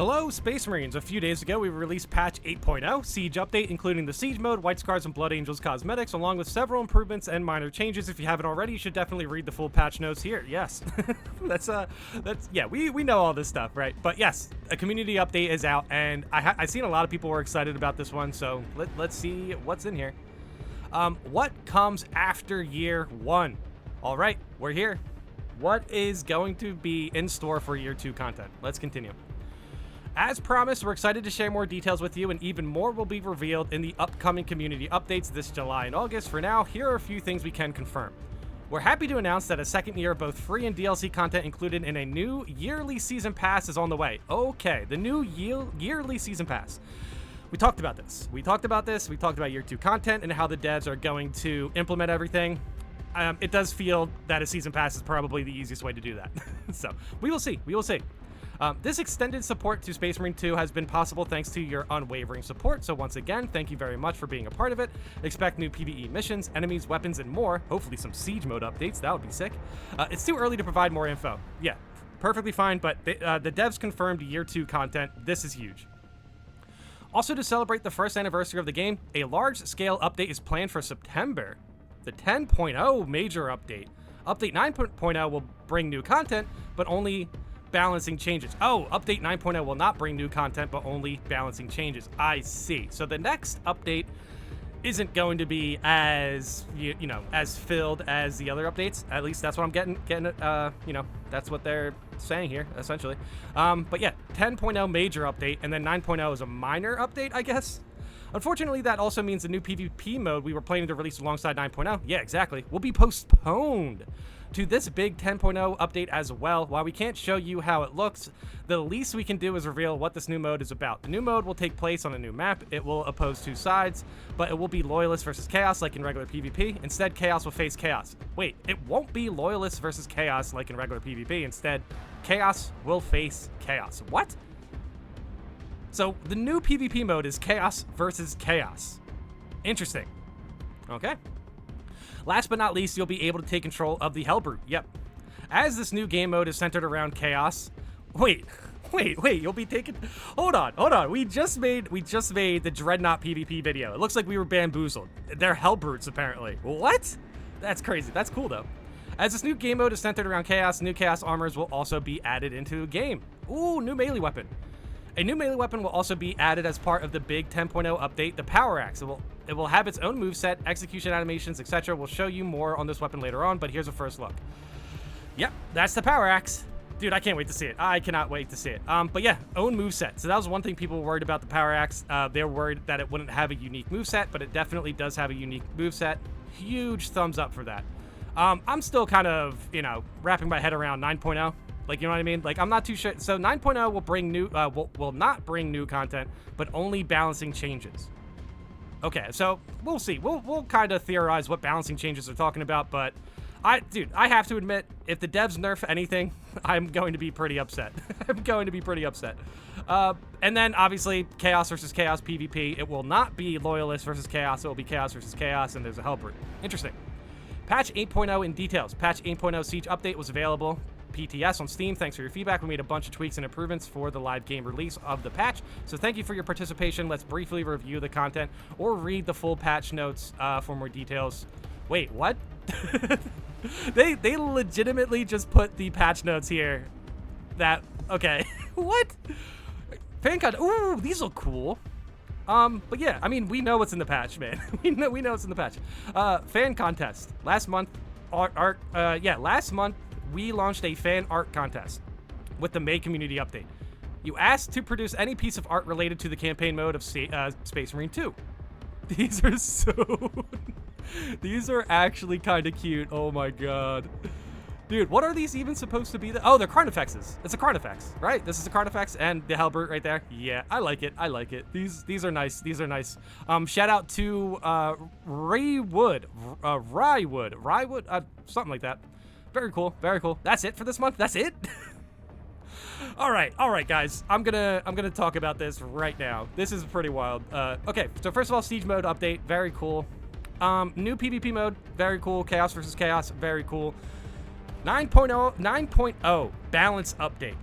Hello, Space Marines. A few days ago, we released patch 8.0, Siege Update, including the Siege mode, White Scars, and Blood Angels cosmetics, along with several improvements and minor changes. If you haven't already, you should definitely read the full patch notes here. Yes, yeah, we know all this stuff, right? But yes, a community update is out, and I've seen a lot of people were excited about this one, so let's see what's in here. What comes after year one? All right, we're here. What is going to be in store for year two content? Let's continue. As promised, we're excited to share more details with you, and even more will be revealed in the upcoming community updates this July and August. For now, here are a few things we can confirm. We're happy to announce that a second year of both free and DLC content included in a new yearly season pass is on the way. Okay, the new yearly season pass. We talked about this. We talked about year two content and how the devs are going to implement everything. It does feel that a season pass is probably the easiest way to do that. So we will see. This extended support to Space Marine 2 has been possible thanks to your unwavering support, so once again, thank you very much for being a part of it. Expect new PvE missions, enemies, weapons, and more. Hopefully some Siege mode updates, that would be sick. It's too early to provide more info. Yeah, perfectly fine, but the devs confirmed year 2 content. This is huge. Also, to celebrate the first anniversary of the game, a large-scale update is planned for September. The 10.0 major update. Update 9.0 will bring new content, but only balancing changes. Oh, update 9.0 will not bring new content, but only balancing changes. I see. So the next update isn't going to be as, as filled as the other updates. At least that's what I'm getting, that's what they're saying here, essentially. But yeah, 10.0 major update, and then 9.0 is a minor update, I guess. Unfortunately, that also means the new PvP mode we were planning to release alongside 9.0, yeah, exactly, will be postponed to this big 10.0 update as well. While we can't show you how it looks, the least we can do is reveal what this new mode is about. The new mode will take place on a new map. It will oppose two sides, but it will be Loyalists versus Chaos like in regular PvP. Instead, Chaos will face Chaos. Wait, it won't be Loyalists versus Chaos like in regular PvP. Instead, Chaos will face Chaos. What? So the new PvP mode is Chaos versus Chaos. Interesting. Okay. Last but not least, you'll be able to take control of the Hellbrute. Yep. As this new game mode is centered around Chaos. Wait, you'll be taking... Hold on. We just made the Dreadnought PvP video. It looks like we were bamboozled. They're Hellbrutes, apparently. What? That's crazy. That's cool, though. As this new game mode is centered around Chaos, new Chaos armors will also be added into the game. Ooh, new melee weapon. A new melee weapon will also be added as part of the big 10.0 update, the Power Axe. It will have its own moveset, execution animations, etc. We'll show you more on this weapon later on, but here's a first look. Yep, that's the Power Axe. Dude, I can't wait to see it. I cannot wait to see it. But yeah, own moveset. So that was one thing people were worried about the Power Axe. They were worried that it wouldn't have a unique moveset, but it definitely does have a unique moveset. Huge thumbs up for that. I'm still kind of, wrapping my head around 9.0. Like, you know what I mean? Like, I'm not too sure. So 9.0 will bring new, will not bring new content, but only balancing changes. Okay, so we'll see. We'll kind of theorize what balancing changes they're talking about, but I have to admit, if the devs nerf anything, I'm going to be pretty upset. And then, obviously, Chaos versus Chaos PvP. It will not be Loyalist versus Chaos. It will be Chaos versus Chaos, and there's a Hellbrute. Interesting. Patch 8.0 in details. Patch 8.0 Siege update was available PTS on Steam. Thanks for your feedback. We made a bunch of tweaks and improvements for the live game release of the patch, so thank you for your participation. Let's briefly review the content or read the full patch notes for more details. Wait, what? They legitimately just put the patch notes here. Okay. What? Fan content. Ooh, these look cool. But yeah, I mean, we know what's in the patch, man. we know what's in the patch. Fan contest. Last month, last month, we launched a fan art contest with the May community update. You asked to produce any piece of art related to the campaign mode of Space Marine 2. These are actually kind of cute. Oh my god. Dude, what are these even supposed to be? Oh, they're Carnifexes. It's a Carnifex, right? This is a Carnifex and the Hellbrute right there. Yeah, I like it. These are nice. Shout out to Ryewood, something like that. Very cool. That's it for this month. That's it. All right, guys. I'm gonna talk about this right now. This is pretty wild. Okay, so first of all, Siege mode update, very cool. New PvP mode, very cool. Chaos versus Chaos, very cool. 9.0 balance update.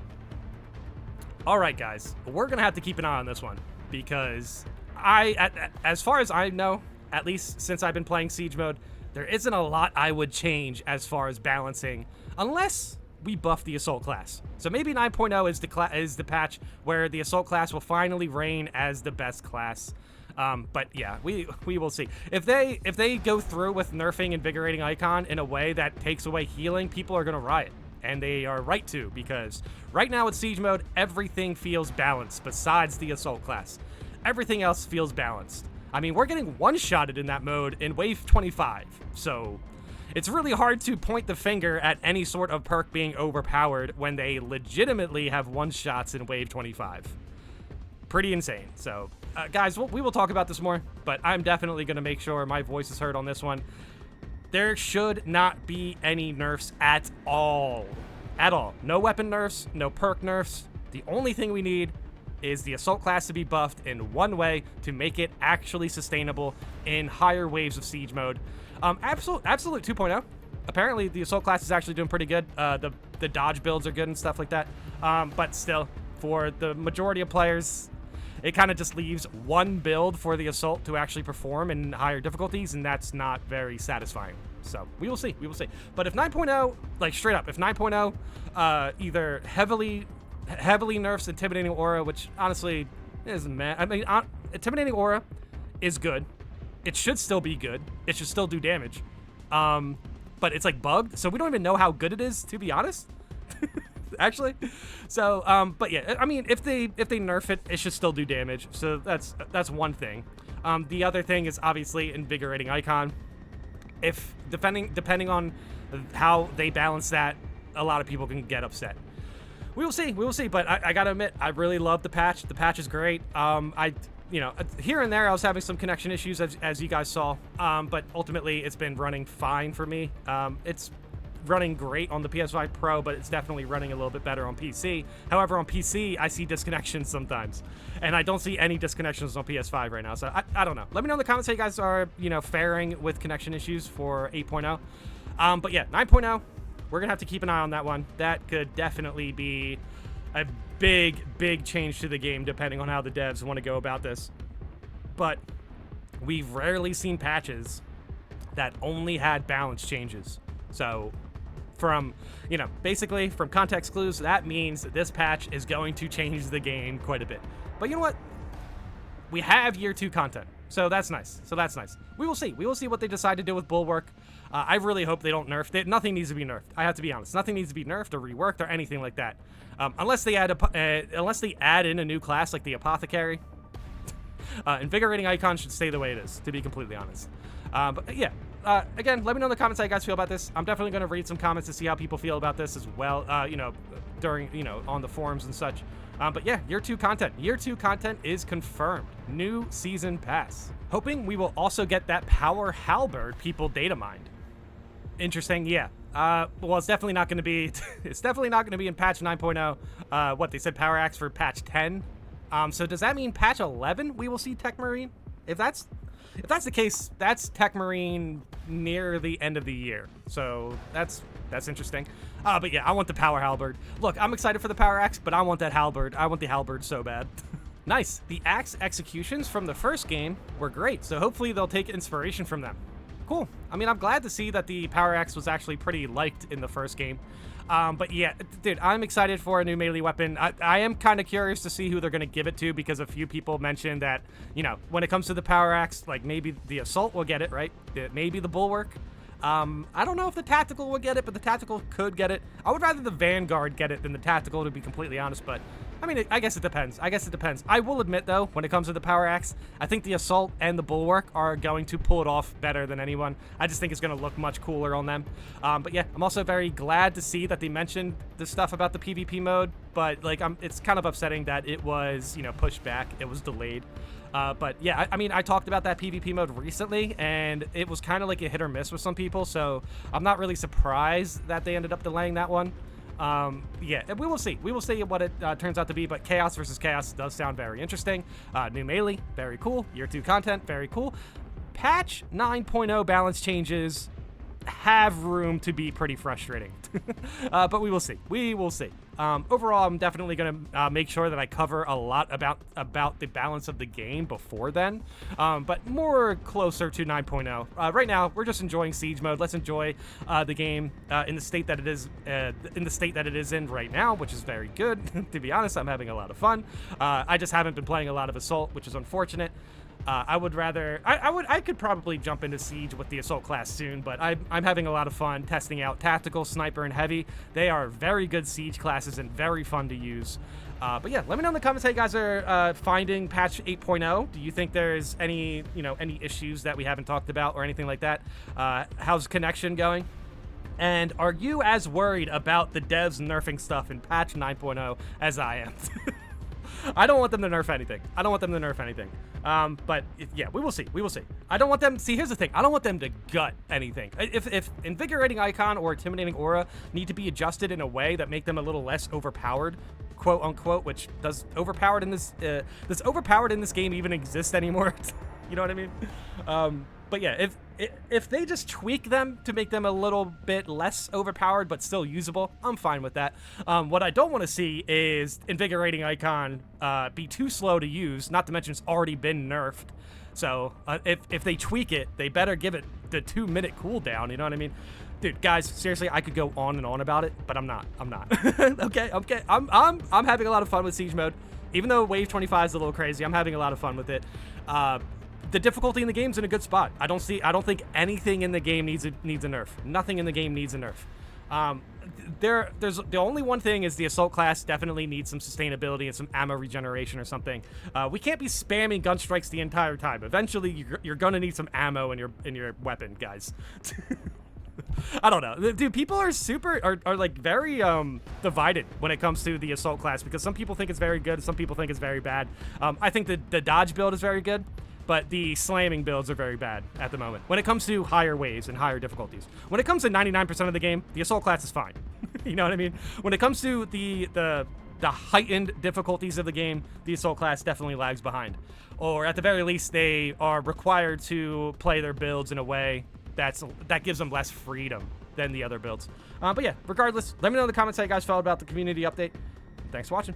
All right, guys, we're gonna have to keep an eye on this one because as far as I know, at least since I've been playing Siege mode, there isn't a lot I would change as far as balancing, unless we buff the Assault class. So maybe 9.0 is the patch where the Assault class will finally reign as the best class. But yeah, we will see. If they go through with nerfing Invigorating Icon in a way that takes away healing, people are gonna riot. And they are right to, because right now with Siege mode, everything feels balanced besides the Assault class. Everything else feels balanced. I mean, we're getting one-shotted in that mode in Wave 25, so it's really hard to point the finger at any sort of perk being overpowered when they legitimately have one-shots in Wave 25. Pretty insane. So, guys, we will talk about this more, but I'm definitely going to make sure my voice is heard on this one. There should not be any nerfs at all. At all. No weapon nerfs, no perk nerfs. The only thing we need is the Assault class to be buffed in one way to make it actually sustainable in higher waves of Siege mode. Absolute 2.0. Apparently, the Assault class is actually doing pretty good. The dodge builds are good and stuff like that. But still, for the majority of players, it kind of just leaves one build for the Assault to actually perform in higher difficulties, and that's not very satisfying. So we will see. We will see. But if 9.0, like straight up, if 9.0 either heavily nerfs Intimidating Aura, which honestly isn't mad. I mean, Intimidating Aura is good. It should still be good. It should still do damage. But it's like bugged, so we don't even know how good it is, to be honest. Actually. So, but yeah, I mean, if they nerf it, it should still do damage. So that's one thing. The other thing is obviously Invigorating Icon. If depending on how they balance that, a lot of people can get upset. We will see. We will see. But I gotta admit, I really love the patch. The patch is great. You know, here and there I was having some connection issues, as you guys saw. But ultimately, it's been running fine for me. It's running great on the PS5 Pro, but it's definitely running a little bit better on PC. However, on PC, I see disconnections sometimes, and I don't see any disconnections on PS5 right now. So I don't know. Let me know in the comments how you guys are, you know, faring with connection issues for 8.0. But yeah, 9.0. We're going to have to keep an eye on that one. That could definitely be a big change to the game, depending on how the devs want to go about this. But we've rarely seen patches that only had balance changes. So from, you know, basically from context clues, that means that this patch is going to change the game quite a bit. But you know what? We have year 2 content. So that's nice. We will see. We will see what they decide to do with Bulwark. I really hope they don't nerf it. Nothing needs to be nerfed. I have to be honest. Nothing needs to be nerfed or reworked or anything like that. Unless they add in a new class like the Apothecary. Invigorating Icon should stay the way it is, to be completely honest. But yeah. Again, let me know in the comments how you guys feel about this. I'm definitely going to read some comments to see how people feel about this as well, you know, during, you know, on the forums and such. But yeah, year 2 content. Year 2 content is confirmed. New season pass. Hoping we will also get that power halberd people data mined. Interesting, yeah. Well, it's definitely not going to be, it's definitely not going to be in patch 9.0. What, they said power axe for patch 10? So does that mean patch 11 we will see Tech Marine? If that's the case, that's Tech Marine near the end of the year. So that's interesting. But yeah, I want the power halberd. Look, I'm excited for the power axe, but I want that halberd. I want the halberd so bad. Nice. The axe executions from the first game were great, so hopefully they'll take inspiration from them. Cool. I mean, I'm glad to see that the power axe was actually pretty liked in the first game. But yeah, dude, I'm excited for a new melee weapon. I am kind of curious to see who they're going to give it to, because a few people mentioned that, you know, when it comes to the power axe, like maybe the assault will get it, right? Maybe the bulwark. I don't know if the tactical will get it, but the tactical could get it. I would rather the Vanguard get it than the tactical, to be completely honest, but I mean, I guess it depends. I will admit, though, when it comes to the power axe, I think the assault and the bulwark are going to pull it off better than anyone. I just think it's going to look much cooler on them. But yeah, I'm also very glad to see that they mentioned the stuff about the PvP mode, but like, it's kind of upsetting that it was, you know, pushed back. It was delayed. But yeah, I mean, I talked about that PvP mode recently, and it was kind of like a hit or miss with some people, so I'm not really surprised that they ended up delaying that one. Yeah, we will see. We will see what it turns out to be, but Chaos versus Chaos does sound very interesting. New melee, very cool. Year 2 content, very cool. Patch 9.0 balance changes have room to be pretty frustrating. But we will see. We will see. Overall, I'm definitely going to make sure that I cover a lot about the balance of the game before then, but more closer to 9.0. Right now, we're just enjoying Siege mode. Let's enjoy the game in the state that it is in right now, which is very good. To be honest, I'm having a lot of fun. I just haven't been playing a lot of Assault, which is unfortunate. I could probably jump into Siege with the Assault class soon, but I'm having a lot of fun testing out Tactical, Sniper, and Heavy. They are very good Siege classes and very fun to use. But yeah, let me know in the comments how you guys are finding patch 8.0. Do you think there's any issues that we haven't talked about or anything like that? How's connection going? And are you as worried about the devs nerfing stuff in patch 9.0 as I am? I don't want them to nerf anything. But yeah, we will see. I don't want them. See, here's the thing. I don't want them to gut anything. If Invigorating Icon or Intimidating Aura need to be adjusted in a way that make them a little less overpowered, quote unquote, which does overpowered in this game even exist anymore? You know what I mean? But yeah, if they just tweak them to make them a little bit less overpowered but still usable, I'm fine with that. What I don't want to see is Invigorating Icon be too slow to use, not to mention it's already been nerfed. So if they tweak it, they better give it the 2-minute cooldown, you know what I mean? Dude, guys, seriously, I could go on and on about it, but I'm not. Okay. I'm having a lot of fun with Siege mode. Even though Wave 25 is a little crazy, I'm having a lot of fun with it. The difficulty in the game's in a good spot. I don't think anything in the game needs a nerf. Nothing in the game needs a nerf. There's the only one thing is the Assault class definitely needs some sustainability and some ammo regeneration or something. We can't be spamming gun strikes the entire time. Eventually, you're gonna need some ammo in your weapon, guys. I don't know, dude. People are like very divided when it comes to the Assault class because some people think it's very good, some people think it's very bad. I think the dodge build is very good, but the slamming builds are very bad at the moment when it comes to higher waves and higher difficulties. When it comes to 99% of the game, the Assault class is fine. You know what I mean? When it comes to the heightened difficulties of the game, the Assault class definitely lags behind. Or at the very least, they are required to play their builds in a way that gives them less freedom than the other builds. But yeah, regardless, let me know in the comments how you guys felt about the community update. Thanks for watching.